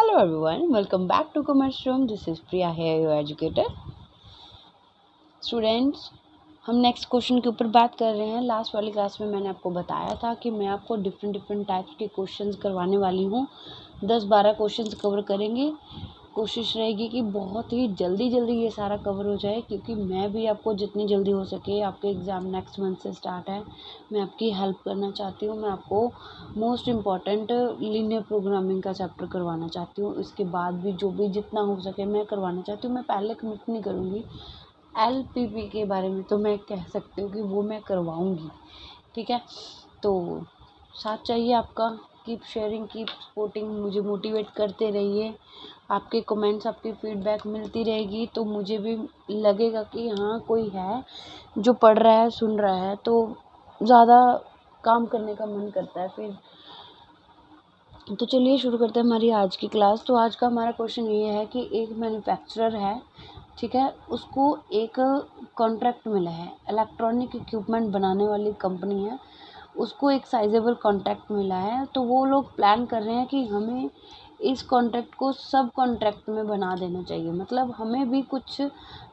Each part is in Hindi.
Hello everyone, welcome back to Commerce Room. This is Priya here, your educator. Students, हम नेक्स्ट क्वेश्चन के ऊपर बात कर रहे हैं। लास्ट वाली क्लास में मैंने आपको बताया था कि मैं आपको डिफरेंट टाइप्स के क्वेश्चंस करवाने वाली हूँ। 10-12 क्वेश्चंस कवर करेंगे। कोशिश रहेगी कि बहुत ही जल्दी ये सारा कवर हो जाए, क्योंकि मैं भी आपको जितनी जल्दी हो सके, आपके एग्ज़ाम नेक्स्ट मंथ से स्टार्ट है, मैं आपकी हेल्प करना चाहती हूँ। मैं आपको मोस्ट इम्पॉर्टेंट लीनियर प्रोग्रामिंग का चैप्टर करवाना चाहती हूँ। इसके बाद भी जो भी जितना हो सके मैं करवाना चाहती हूँ। मैं पहले कमिट नहीं करूँगी। LPP के बारे में तो मैं कह सकती हूँ कि वो मैं करवाऊँगी, ठीक है। तो साथ चाहिए आपका। कीप शेयरिंग, कीप सपोर्टिंग, मुझे मोटिवेट करते रहिए। आपके कमेंट्स, आपकी फीडबैक मिलती रहेगी तो मुझे भी लगेगा कि हाँ कोई है जो पढ़ रहा है, सुन रहा है, तो ज़्यादा काम करने का मन करता है फिर। तो चलिए शुरू करते हैं हमारी आज की क्लास। तो आज का हमारा क्वेश्चन ये है कि एक मैन्युफैक्चरर है, ठीक है, उसको एक कॉन्ट्रैक्ट मिला है। इलेक्ट्रॉनिक इक्विपमेंट बनाने वाली कंपनी है, उसको एक साइजेबल कॉन्ट्रैक्ट मिला है। तो वो लोग प्लान कर रहे हैं कि हमें इस कॉन्ट्रैक्ट को सब कॉन्ट्रैक्ट में बना देना चाहिए, मतलब हमें भी कुछ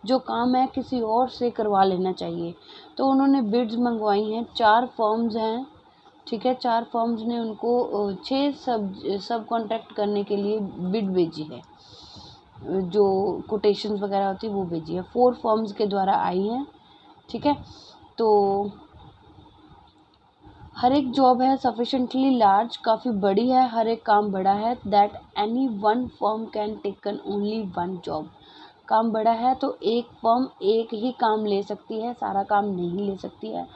जो काम है किसी और से करवा लेना चाहिए। तो उन्होंने बिड्स मंगवाई हैं, 4 फर्म्स हैं, ठीक है। 4 फर्म्स ने उनको 6 सब कॉन्ट्रैक्ट करने के लिए बिड भेजी है, जो कोटेशंस वगैरह होती है वो भेजी है। 4 फर्म्स के द्वारा आई हैं, ठीक है। तो हर एक जॉब है सफिशेंटली लार्ज, काफ़ी बड़ी है, हर एक काम बड़ा है। That any one firm can taken only one job. काम बड़ा है तो एक फर्म एक ही काम ले सकती है, सारा काम नहीं ले सकती है।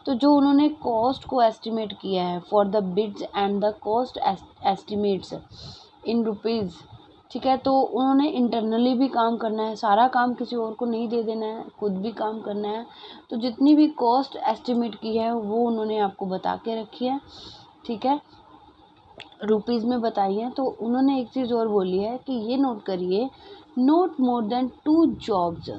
तो जो उन्होंने कॉस्ट को एस्टिमेट किया है for the bids and the cost estimates in rupees, ठीक है। तो उन्होंने इंटरनली भी काम करना है, सारा काम किसी और को नहीं दे देना है, खुद भी काम करना है। तो जितनी भी कॉस्ट एस्टिमेट की है वो उन्होंने आपको बता के रखी है, ठीक है, रुपीज़ में बताई है। तो उन्होंने एक चीज़ और बोली है कि ये नोट करिए, note more than 2 jobs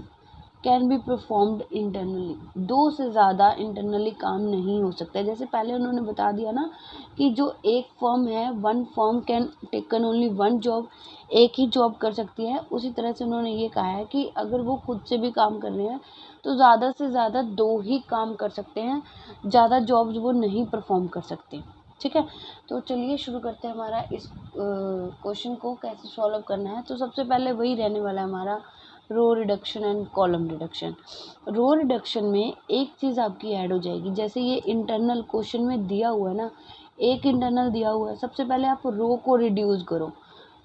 can be performed internally. 2 से ज़्यादा इंटरनली काम नहीं हो सकता है। जैसे पहले उन्होंने बता दिया ना कि जो एक फर्म है, one firm can taken only one job, एक ही जॉब कर सकती है। उसी तरह से उन्होंने ये कहा है कि अगर वो खुद से भी काम कर रहे हैं तो ज़्यादा से ज़्यादा 2 ही काम कर सकते हैं, ज़्यादा जॉब्स वो नहीं परफॉर्म कर सकते, ठीक है। तो चलिए शुरू करते हैं हमारा इस क्वेश्चन को कैसे सॉल्व करना है। तो सबसे पहले वही रहने वाला है हमारा, row reduction and column reduction. Row reduction में एक चीज़ आपकी ऐड हो जाएगी, जैसे ये इंटरनल क्वेश्चन में दिया हुआ है ना, एक इंटरनल दिया हुआ है। सबसे पहले आप रो को रिड्यूस करो।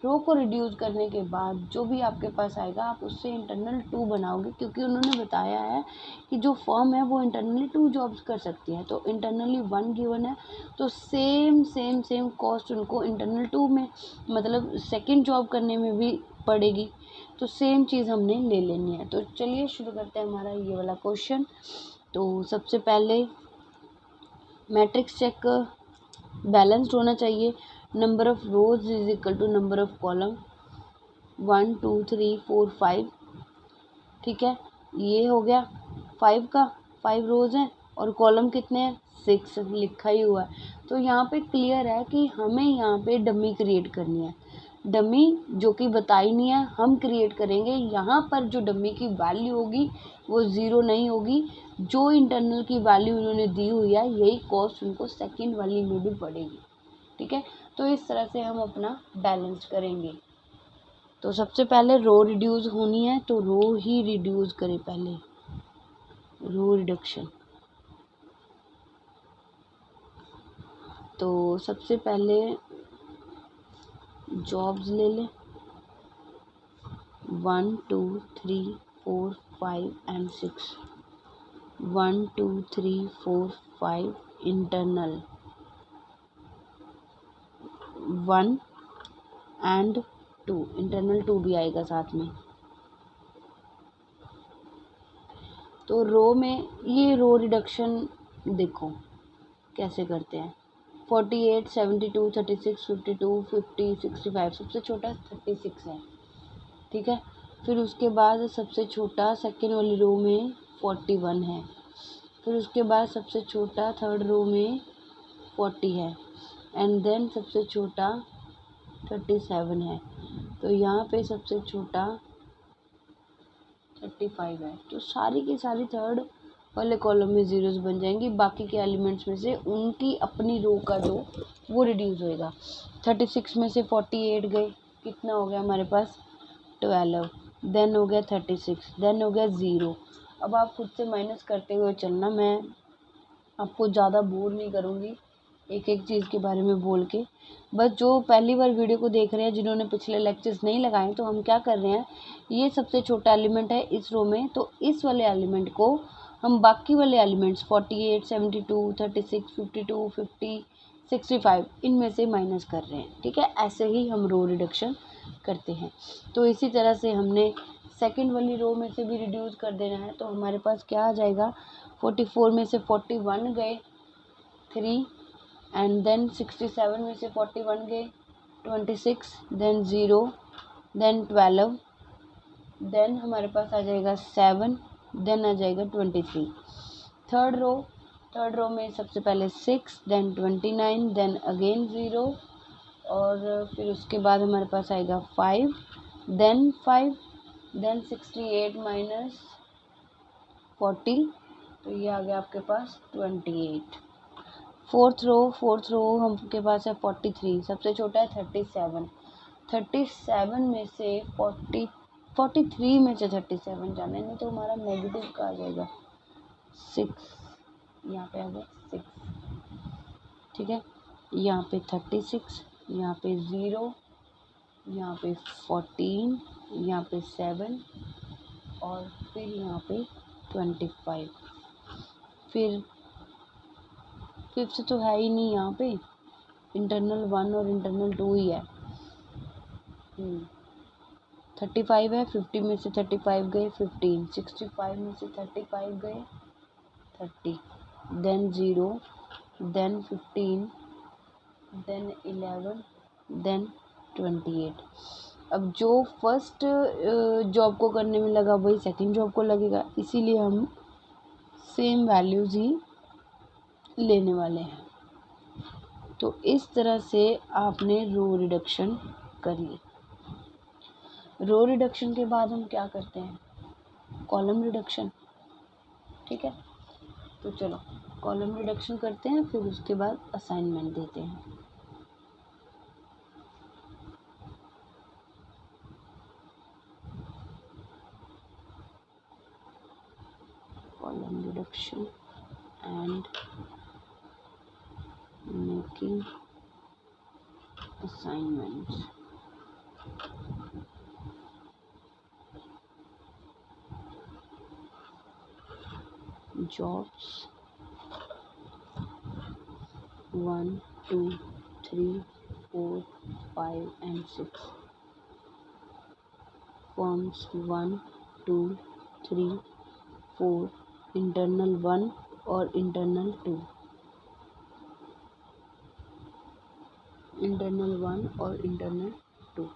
रो को रिड्यूस करने के बाद जो भी आपके पास आएगा आप उससे इंटरनल 2 बनाओगे, क्योंकि उन्होंने बताया है कि जो फर्म है वो इंटरनली 2 जॉब्स कर सकती है। तो इंटरनली 1 गिवन है, तो सेम कॉस्ट उनको इंटरनल 2 में, मतलब सेकंड जॉब करने में भी पड़ेगी। तो सेम चीज़ हमने ले लेनी है। तो चलिए शुरू करते हैं हमारा ये वाला क्वेश्चन। तो सबसे पहले मैट्रिक्स चेक बैलेंस्ड होना चाहिए। Number of rows is equal to number of column, 1 2 3 4 5, ठीक है। ये हो गया 5 का, 5 रोज हैं और कॉलम कितने हैं, 6 लिखा ही हुआ है। तो यहाँ पे क्लियर है कि हमें यहाँ पे डमी क्रिएट करनी है। डमी जो कि बताई नहीं है, हम क्रिएट करेंगे। यहाँ पर जो डमी की वैल्यू होगी वो 0 नहीं होगी। जो इंटरनल की वैल्यू उन्होंने दी हुई है यही कॉस्ट उनको सेकंड वाली में भी पड़ेगी, ठीक है। तो इस तरह से हम अपना बैलेंस करेंगे। तो सबसे पहले रो रिड्यूस होनी है तो रो ही रिड्यूस करें पहले, रो रिडक्शन। तो सबसे पहले जॉब्स ले लें, 1 2 3 4 5 एंड 6, 1 2 3 4 5 इंटरनल, 1 एंड 2, इंटरनल 2 भी आएगा साथ में। तो रो में ये रो रिडक्शन देखो कैसे करते हैं। 48 72 36 52 50 65, सबसे छोटा 36 है, ठीक है। फिर उसके बाद सबसे छोटा सेकेंड वाली रो में 41 है। फिर उसके बाद सबसे छोटा थर्ड रो में 40 है, एंड देन सबसे छोटा 37 है, तो यहाँ पे सबसे छोटा 35 है। तो सारी की सारी थर्ड वाले कॉलम में ज़ीरोज़ बन जाएंगी। बाकी के एलिमेंट्स में से उनकी अपनी रो का जो वो रिड्यूस होएगा। 36 में से 48 गए, कितना हो गया हमारे पास 12, देन हो गया 36, देन हो गया 0। अब आप खुद से माइनस करते हुए चलना, मैं आपको ज़्यादा बोर नहीं करूँगी एक एक चीज़ के बारे में बोल के। बस जो पहली बार वीडियो को देख रहे हैं, जिन्होंने पिछले लेक्चर्स नहीं लगाए, तो हम क्या कर रहे हैं, ये सबसे छोटा एलिमेंट है इस रो में, तो इस वाले एलिमेंट को हम बाकी वाले एलिमेंट्स 48, 72, 36, 52, 50, 65 इनमें से माइनस कर रहे हैं। ठीक है, ऐसे ही हम रो रिडक्शन करते हैं। तो इसी तरह से हमने सेकंड वाली रो में से भी रिड्यूस कर देना है। तो हमारे पास क्या आ जाएगा, 44 में से 41 गए 3, एंड देन 67 में से 41 गए 26, देन 0, देन 12, देन हमारे पास आ जाएगा 7, देन आ जाएगा 23। थर्ड रो में सबसे पहले 6, देन 29, देन अगेन 0, और फिर उसके बाद हमारे पास आएगा 5, देन 5, देन 68 माइनस 40, तो ये आ गया आपके पास 28। फोर्थ रो हमके पास है 43, सबसे छोटा है 37। 37 में से 43 में से 37 जाने, नहीं तो हमारा नेगेटिव का आ जाएगा 6, यहाँ पे आ गया 6। ठीक है, यहाँ पे 36, यहाँ पे 0, यहाँ पे 14, यहाँ पे 7, और फिर यहाँ पे 25। फिर फिफ्थ तो है ही नहीं यहाँ पे, इंटरनल 1 और इंटरनल 2 ही है। 35 है, 50 में से 35 गए 15, 65 में से 35 गए 30, देन 0, देन 15, देन 11, देन 28। अब जो फर्स्ट जॉब को करने में लगा वही सेकंड जॉब को लगेगा, इसीलिए हम सेम वैल्यूज़ ही लेने वाले हैं। तो इस तरह से आपने रो रिडक्शन कर ली। रो रिडक्शन के बाद हम क्या करते हैं, कॉलम रिडक्शन। ठीक है, तो चलो कॉलम रिडक्शन करते हैं, फिर उसके बाद असाइनमेंट देते हैं। Column reduction and making assignments. jobs 1, 2, 3, 4, 5 and 6, forms 1, 2, 3, 4, internal 1 और internal 2, इंटरनल 1 और इंटरनल 2।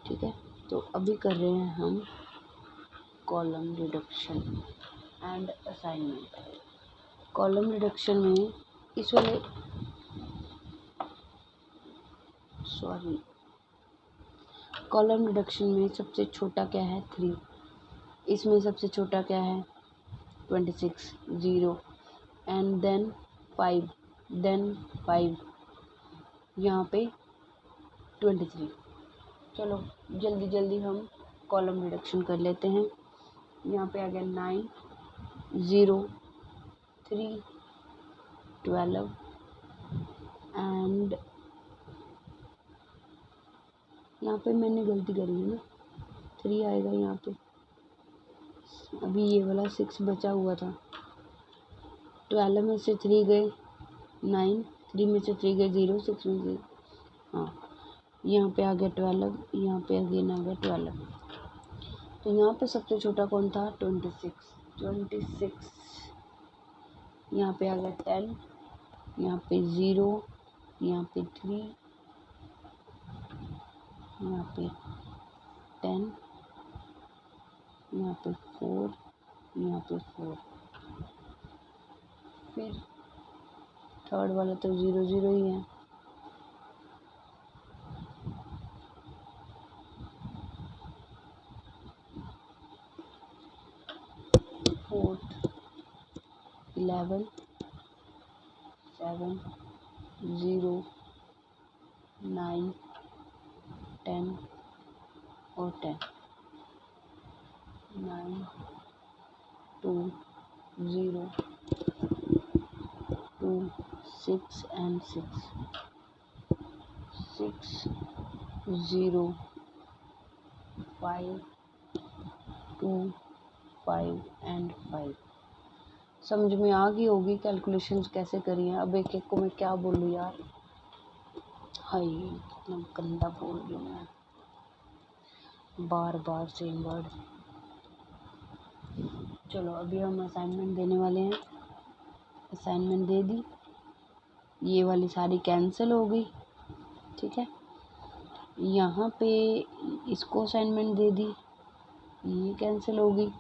ठीक है, तो अभी कर रहे हैं हम column reduction and assignment. Column reduction में इस वाले कॉलम रिडक्शन में सबसे छोटा क्या है 3, इसमें सबसे छोटा क्या है 26, 0, एंड देन 5, देन 5, यहाँ पे 23। चलो जल्दी जल्दी हम कॉलम रिडक्शन कर लेते हैं। यहाँ पे आ गया 9, 0, 3, 12 एंड यहाँ पे मैंने गलती करी है ना, 3 आएगा यहाँ पे, अभी ये वाला 6 बचा हुआ था। 12 में से 3 गए 9, 3 में से 3 गए 0, 6 में से, हाँ यहाँ पे आ गया 12, यहाँ पे अगेन आ गया 12। तो यहाँ पे सबसे छोटा कौन था 26, यहाँ पे आ गया 10, यहाँ पे 0, यहाँ पे 3, यहाँ पे 10, यहाँ पे 4, यहाँ पे 4। फिर थर्ड वाला तो 0, 0 ही है। 11 7 0 9 10 और 10 9 2 0 2 6 and 6 6 0 5 2 5 and 5। समझ में आ गई होगी कैलकुलेशंस कैसे करी हैं। अब एक एक को मैं क्या बोलूँ यार, हाय कितना गंदा बोल रही हूँ मैं, बार बार सेम वर्ड। चलो अभी हम असाइनमेंट देने वाले हैं। असाइनमेंट दे दी, ये वाली सारी कैंसिल हो गई, ठीक है। यहाँ पे इसको असाइनमेंट दे दी, ये कैंसिल हो गई।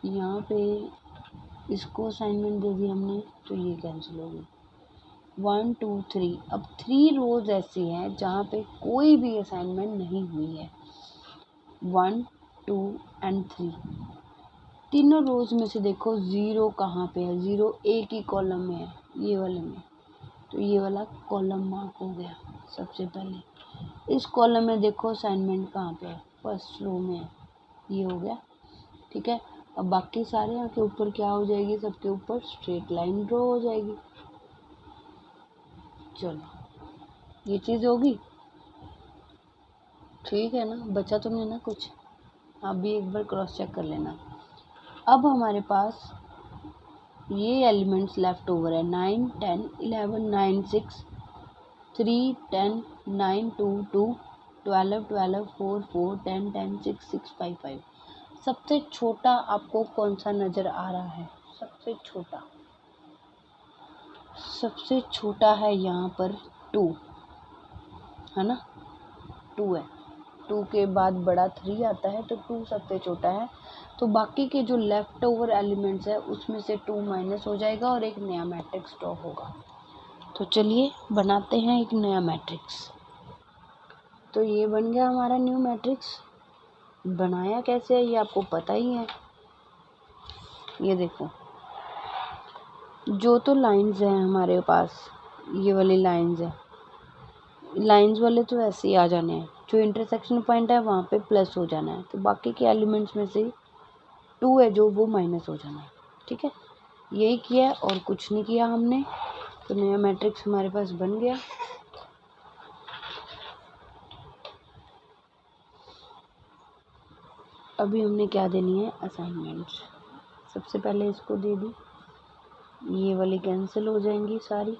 यहाँ पे इसको असाइनमेंट दे दी हमने, तो ये कैंसिल हो गई। 1 2 3, अब 3 रोज ऐसी हैं जहाँ पे कोई भी असाइनमेंट नहीं हुई है। 1 2 and 3, तीनों रोज में से देखो 0 कहाँ पे है, 0 एक ही कॉलम में है, ये वाले में, तो ये वाला कॉलम मार्क हो गया सबसे पहले। इस कॉलम में देखो असाइनमेंट कहाँ पे है, फर्स्ट रो में है, ये हो गया, ठीक है। अब बाकी सारे यहाँ के ऊपर क्या हो जाएगी, सबके ऊपर स्ट्रेट लाइन ड्रॉ हो जाएगी। चलो ये चीज़ होगी, ठीक है ना, बचा तो नहीं ना कुछ। आप भी एक बार क्रॉस चेक कर लेना। अब हमारे पास ये एलिमेंट्स लेफ्ट ओवर है, 9 10 11 9 6 3 10 9 2 2 12 12 4 4 10 10 6 6 5 5। सबसे छोटा आपको कौन सा नज़र आ रहा है? सबसे छोटा, सबसे छोटा है यहाँ पर 2, है ना, 2 है। 2 के बाद बड़ा 3 आता है, तो 2 सबसे छोटा है। तो बाकी के जो लेफ़्ट ओवर एलिमेंट्स है उसमें से 2 माइनस हो जाएगा और एक नया मैट्रिक्स ड्रॉ होगा। तो चलिए बनाते हैं एक नया मैट्रिक्स। तो ये बन गया हमारा न्यू मैट्रिक्स। बनाया कैसे है ये आपको पता ही है। ये देखो, जो तो लाइंस हैं हमारे पास, ये वाली लाइंस है, लाइंस वाले तो ऐसे ही आ जाने हैं, जो इंटरसेक्शन पॉइंट है वहाँ पे प्लस हो जाना है। तो बाकी के एलिमेंट्स में से 2 है जो वो माइनस हो जाना है, ठीक है। यही किया और कुछ नहीं किया हमने। तो नया मैट्रिक्स हमारे पास बन गया। अभी हमने क्या देनी है, असाइनमेंट्स। सबसे पहले इसको दे दी, ये वाली कैंसिल हो जाएंगी सारी।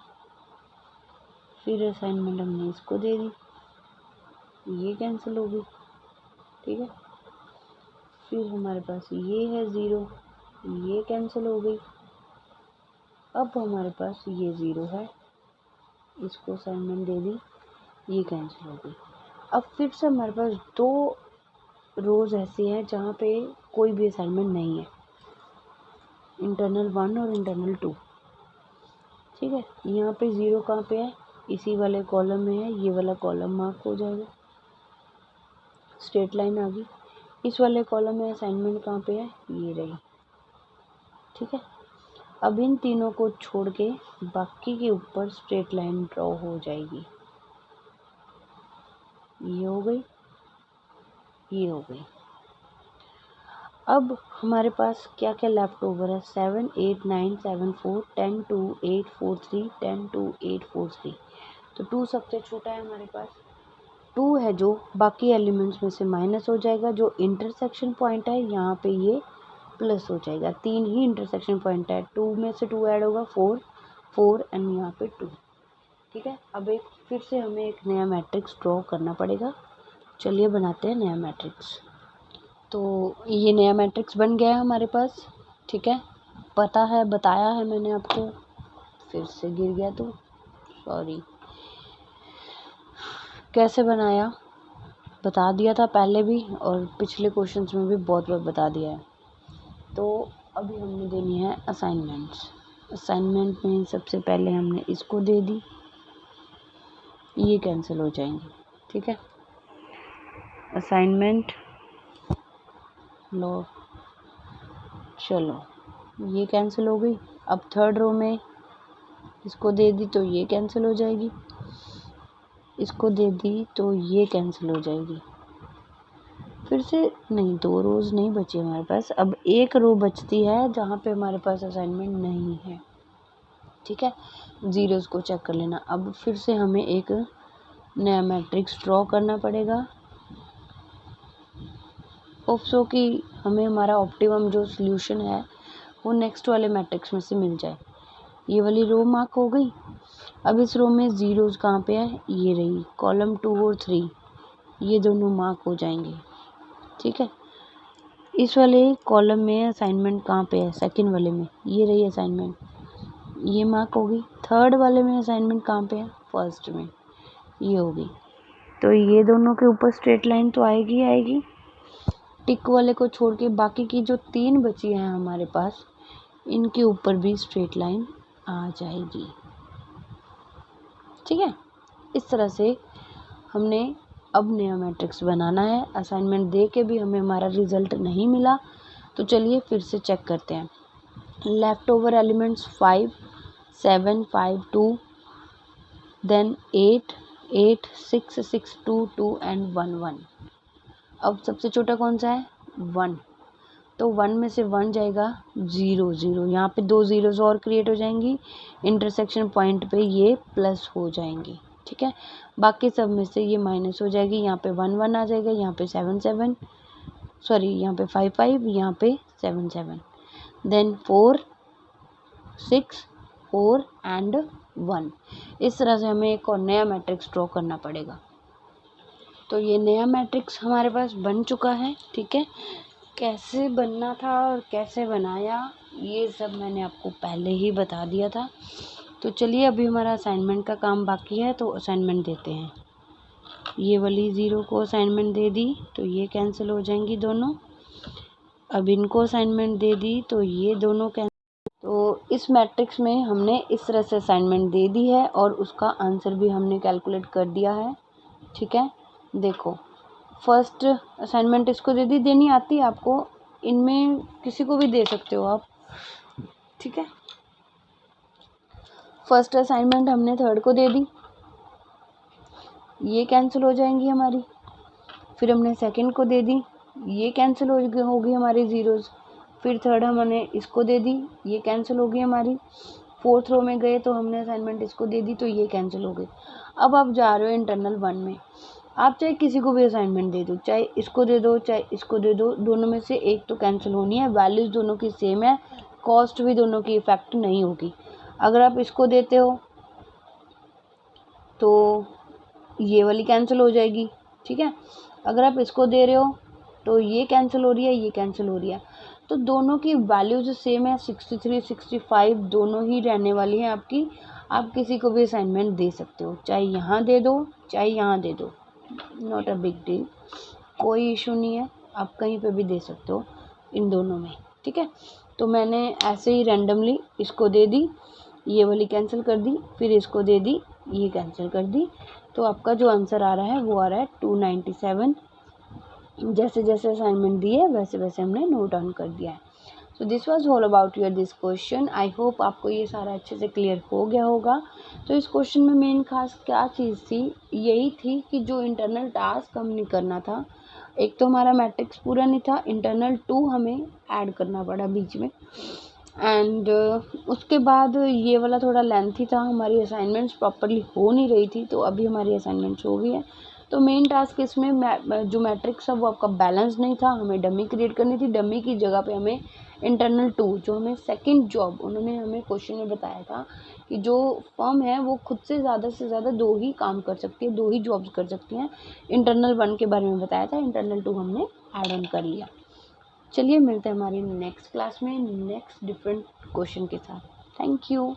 फिर असाइनमेंट हमने इसको दे दी, ये कैंसिल हो गई, ठीक है। फिर हमारे पास ये है 0, ये कैंसिल हो गई। अब हमारे पास ये 0 है, इसको असाइनमेंट दे दी, ये कैंसिल हो गई। अब फिर से हमारे पास 2 रोज़ ऐसी हैं जहाँ पे कोई भी असाइनमेंट नहीं है, इंटरनल 1 और इंटरनल 2, ठीक है। यहाँ पे 0 कहाँ पे है, इसी वाले कॉलम में है, ये वाला कॉलम मार्क हो जाएगा, स्ट्रेट लाइन आ गई। इस वाले कॉलम में असाइनमेंट कहाँ पे है, ये रही, ठीक है। अब इन तीनों को छोड़ के बाकी के ऊपर स्ट्रेट लाइन ड्रॉ हो जाएगी, ये हो गई, ये हो गई। अब हमारे पास क्या क्या लेफ्ट ओवर है, 7 8 9 7 4 10 2 8 4 3 10 2 8 4 3। तो 2 सबसे छोटा है हमारे पास, 2 है जो बाकी एलिमेंट्स में से माइनस हो जाएगा। जो इंटरसेक्शन पॉइंट है यहाँ पे ये प्लस हो जाएगा। 3 ही इंटरसेक्शन पॉइंट है, 2 में से 2 ऐड होगा 4 4 एंड यहाँ पे 2, ठीक है। अब एक फिर से हमें एक नया मैट्रिक्स ड्रॉ करना पड़ेगा। चलिए बनाते हैं नया मैट्रिक्स। तो ये नया मैट्रिक्स बन गया है हमारे पास, ठीक है। पता है, बताया है मैंने आपको, फिर से गिर गया तो सॉरी। कैसे बनाया बता दिया था पहले भी, और पिछले क्वेश्चंस में भी बहुत बार बता दिया है। तो अभी हमने देनी है असाइनमेंट्स। असाइनमेंट में सबसे पहले हमने इसको दे दी, ये कैंसिल हो जाएंगे, ठीक है। असाइनमेंट लो, चलो ये कैंसिल हो गई। अब थर्ड रो में इसको दे दी तो ये कैंसिल हो जाएगी, इसको दे दी तो ये कैंसिल हो जाएगी। फिर से नहीं, 2 रोज़ नहीं बची हमारे पास, अब एक रो बचती है जहाँ पे हमारे पास असाइनमेंट नहीं है। ठीक है, ज़ीरोज़ को चेक कर लेना। अब फिर से हमें एक नया मैट्रिक्स ड्रॉ करना पड़ेगा। होप सो कि हमें हमारा ऑप्टिमम जो सॉल्यूशन है वो नेक्स्ट वाले मैट्रिक्स में से मिल जाए। ये वाली रो मार्क हो गई। अब इस रो में ज़ीरोज़ कहाँ पे है, ये रही, कॉलम 2 और 3, ये दोनों मार्क हो जाएंगे। ठीक है, इस वाले कॉलम में असाइनमेंट कहाँ पे है, सेकंड वाले में, ये रही असाइनमेंट, ये मार्क हो गई। थर्ड वाले में असाइनमेंट कहाँ पे है, फर्स्ट में, ये हो गई। तो ये दोनों के ऊपर स्ट्रेट लाइन तो आएगी ही आएगी। टिक वाले को छोड़ के बाकी की जो 3 बची हैं हमारे पास, इनके ऊपर भी स्ट्रेट लाइन आ जाएगी। ठीक है, इस तरह से हमने अब नया मैट्रिक्स बनाना है। असाइनमेंट दे के भी हमें हमारा रिजल्ट नहीं मिला, तो चलिए फिर से चेक करते हैं। Left over elements 5, 7, 5, 2, then 8, 8, 6, 6, 2, 2 and 1, 1। अब सबसे छोटा कौन सा है, 1, तो 1 में से 1 जाएगा 0, 0, यहाँ पे 2 ज़ीरोज़ और क्रिएट हो जाएंगी, इंटरसेक्शन पॉइंट पे ये प्लस हो जाएंगी। ठीक है, बाकी सब में से ये माइनस हो जाएगी, यहाँ पे 1, 1 आ जाएगा, यहाँ पे 7, 7, सॉरी यहाँ पे 5, 5, यहाँ पे 7, 7, देन 4, 6, 4 एंड 1। इस तरह से हमें एक और नया मैट्रिक्स ड्रॉ करना पड़ेगा। तो ये नया मैट्रिक्स हमारे पास बन चुका है। ठीक है, कैसे बनना था और कैसे बनाया ये सब मैंने आपको पहले ही बता दिया था। तो चलिए अभी हमारा असाइनमेंट का काम बाकी है, तो असाइनमेंट देते हैं। ये वाली 0 को असाइनमेंट दे दी तो ये कैंसिल हो जाएंगी दोनों। अब इनको असाइनमेंट दे दी तो ये दोनों कैंसिल। तो इस मैट्रिक्स में हमने इस तरह से असाइनमेंट दे दी है और उसका आंसर भी हमने कैलकुलेट कर दिया है। ठीक है, देखो फर्स्ट असाइनमेंट इसको दे दी, देनी आती है आपको, इनमें किसी को भी दे सकते हो आप। ठीक है, फर्स्ट असाइनमेंट हमने थर्ड को दे दी, ये कैंसिल हो जाएंगी हमारी। फिर हमने सेकंड को दे दी, ये कैंसिल होगी हमारी ज़ीरोज़। फिर थर्ड हमने इसको दे दी, ये कैंसिल हो गई हमारी। फोर्थ रो में गए तो हमने असाइनमेंट इसको दे दी तो ये कैंसिल हो गई। अब आप जा रहे हो इंटरनल 1 में, आप चाहे किसी को भी असाइनमेंट दे दो, चाहे इसको दे दो चाहे इसको दे दो, दोनों में से एक तो कैंसिल होनी है। वैल्यूज़ दोनों की सेम है, कॉस्ट भी दोनों की इफेक्ट नहीं होगी। अगर आप इसको देते हो तो ये वाली कैंसिल हो जाएगी। ठीक है, अगर आप इसको दे रहे हो तो ये कैंसिल हो रही है, ये कैंसिल हो रही है। तो दोनों की वैल्यूज सेम है, 63, 65 दोनों ही रहने वाली हैं आपकी। आप किसी को भी असाइनमेंट दे सकते हो, चाहे यहाँ दे दो चाहे यहाँ दे दो, नॉट अ बिग डील, कोई इशू नहीं है, आप कहीं पे भी दे सकते हो इन दोनों में। ठीक है, तो मैंने ऐसे ही रैंडमली इसको दे दी, ये वाली कैंसिल कर दी, फिर इसको दे दी, ये कैंसिल कर दी। तो आपका जो आंसर आ रहा है वो आ रहा है 297। जैसे जैसे असाइनमेंट दिए वैसे वैसे हमने नोट डाउन कर दिया है। So this was all about your this question. I hope आपको ये सारा अच्छे से क्लियर हो गया होगा। तो इस क्वेश्चन में मेन खास क्या चीज़ थी, यही थी कि जो इंटरनल टास्क हमने करना था, एक तो हमारा मैट्रिक्स पूरा नहीं था, इंटरनल 2 हमें ऐड करना पड़ा बीच में, एंड उसके बाद ये वाला थोड़ा लेंथी था, हमारी असाइनमेंट्स प्रॉपरली हो नहीं रही थी। तो अभी हमारी असाइनमेंट्स हो गई है। तो मेन टास्क इसमें जो मैट्रिक्स है वो आपका बैलेंस नहीं था, हमें डमी क्रिएट करनी थी। डमी की जगह पे हमें इंटरनल 2 जो हमें सेकंड जॉब उन्होंने हमें क्वेश्चन में बताया था कि जो फर्म है वो खुद से ज़्यादा 2 ही काम कर सकती है, 2 ही जॉब्स कर सकती हैं। इंटरनल 1 के बारे में बताया था, इंटरनल 2 हमने ऐड ऑन कर लिया। चलिए मिलते हैं हमारी नेक्स्ट क्लास में नेक्स्ट डिफरेंट क्वेश्चन के साथ। Thank you.